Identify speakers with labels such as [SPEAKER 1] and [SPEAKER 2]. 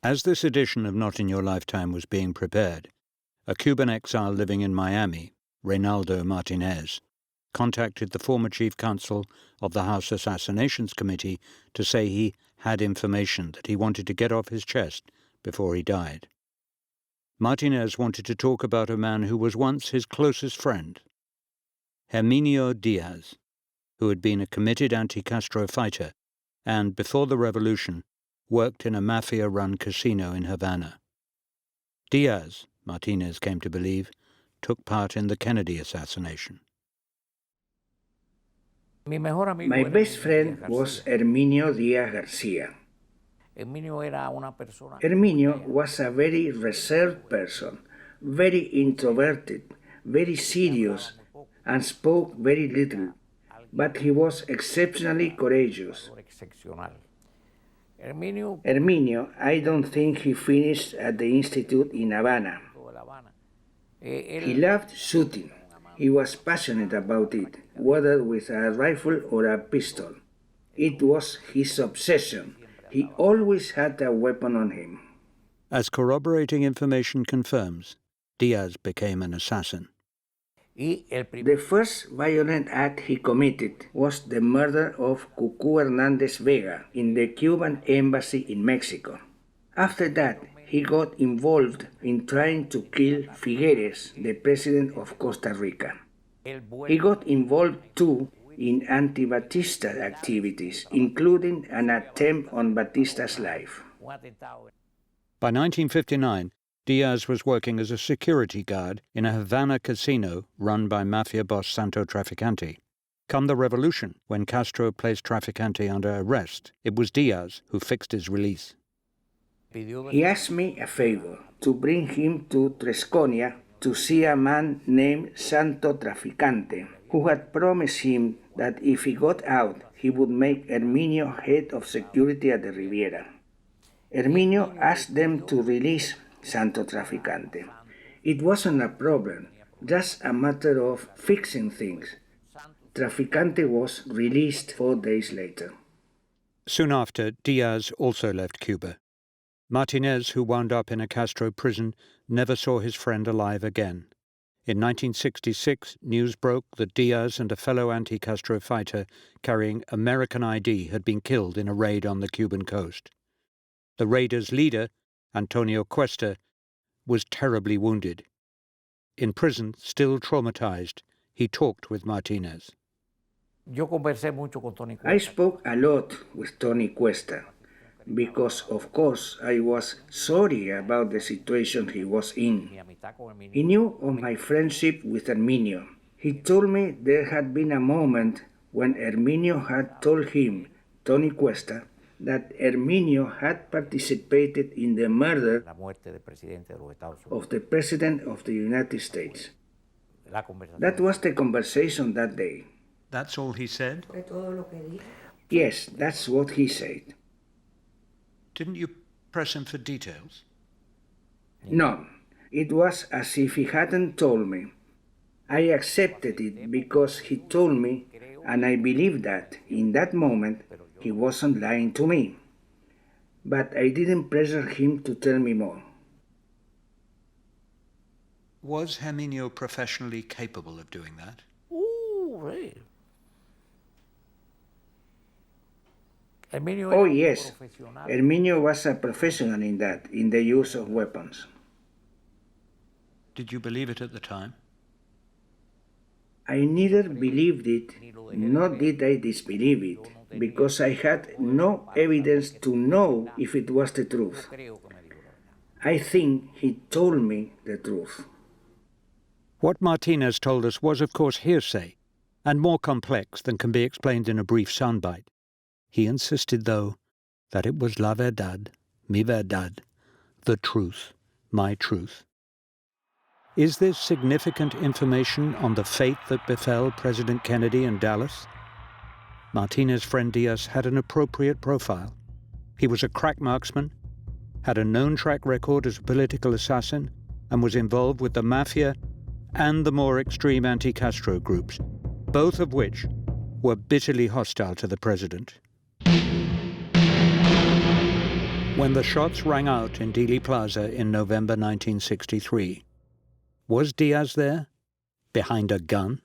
[SPEAKER 1] As this edition of Not in Your Lifetime was being prepared, a Cuban exile living in Miami, Reynaldo Martinez, contacted the former chief counsel of the House Assassinations Committee to say he had information that he wanted to get off his chest before he died. Martinez wanted to talk about a man who was once his closest friend, Herminio Diaz, who had been a committed anti-Castro fighter and, before the revolution, worked in a mafia-run casino in Havana. Diaz, Martinez came to believe, took part in the Kennedy assassination.
[SPEAKER 2] My best friend was Herminio Diaz Garcia. Herminio was a very reserved person, very introverted, very serious, and spoke very little, but he was exceptionally courageous. Herminio, I don't think he finished at the Institute in Havana. He loved shooting. He was passionate about it, whether with a rifle or a pistol. It was his obsession. He always had a weapon on him.
[SPEAKER 1] As corroborating information confirms, Diaz became an assassin.
[SPEAKER 2] The first violent act he committed was the murder of Cucú Hernández Vega in the Cuban embassy in Mexico. After that, he got involved in trying to kill Figueres, the president of Costa Rica. He got involved too in anti-Batista activities, including an attempt on Batista's life.
[SPEAKER 1] By 1959, Diaz was working as a security guard in a Havana casino run by mafia boss Santo Traficante. Come the revolution, when Castro placed Traficante under arrest, it was Diaz who fixed his release.
[SPEAKER 2] He asked me a favor, to bring him to Tresconia to see a man named Santo Traficante, who had promised him that if he got out, he would make Herminio head of security at the Riviera. Herminio asked them to release Santo Traficante. It wasn't a problem, just a matter of fixing things. Traficante was released 4 days later.
[SPEAKER 1] Soon after, Diaz also left Cuba. Martinez, who wound up in a Castro prison, never saw his friend alive again. In 1966, news broke that Diaz and a fellow anti-Castro fighter carrying American ID had been killed in a raid on the Cuban coast. The raiders' leader, Antonio Cuesta, was terribly wounded. In prison, still traumatized, he talked with Martinez.
[SPEAKER 2] I spoke a lot with Tony Cuesta, because, of course, I was sorry about the situation he was in. He knew of my friendship with Herminio. He told me there had been a moment when Herminio had told him, Tony Cuesta, that Herminio had participated in the murder of the President of the United States. That was the conversation that day.
[SPEAKER 1] That's all he said?
[SPEAKER 2] Yes, that's what he said.
[SPEAKER 1] Didn't you press him for details?
[SPEAKER 2] No, it was as if he hadn't told me. I accepted it because he told me, and I believed that, in that moment, he wasn't lying to me. But I didn't pressure him to tell me more.
[SPEAKER 1] Was Herminio professionally capable of doing that?
[SPEAKER 2] Oh yes, Herminio was a professional in that, in the use of weapons.
[SPEAKER 1] Did you believe it at the time?
[SPEAKER 2] I neither believed it, nor did I disbelieve it, because I had no evidence to know if it was the truth. I think he told me the truth.
[SPEAKER 1] What Martinez told us was, of course, hearsay, and more complex than can be explained in a brief soundbite. He insisted, though, that it was la verdad, mi verdad, the truth, my truth. Is this significant information on the fate that befell President Kennedy in Dallas? Martinez's friend Diaz had an appropriate profile. He was a crack marksman, had a known track record as a political assassin, and was involved with the mafia and the more extreme anti-Castro groups, both of which were bitterly hostile to the president. when the shots rang out in Dealey Plaza in November 1963. Was Diaz there, behind a gun?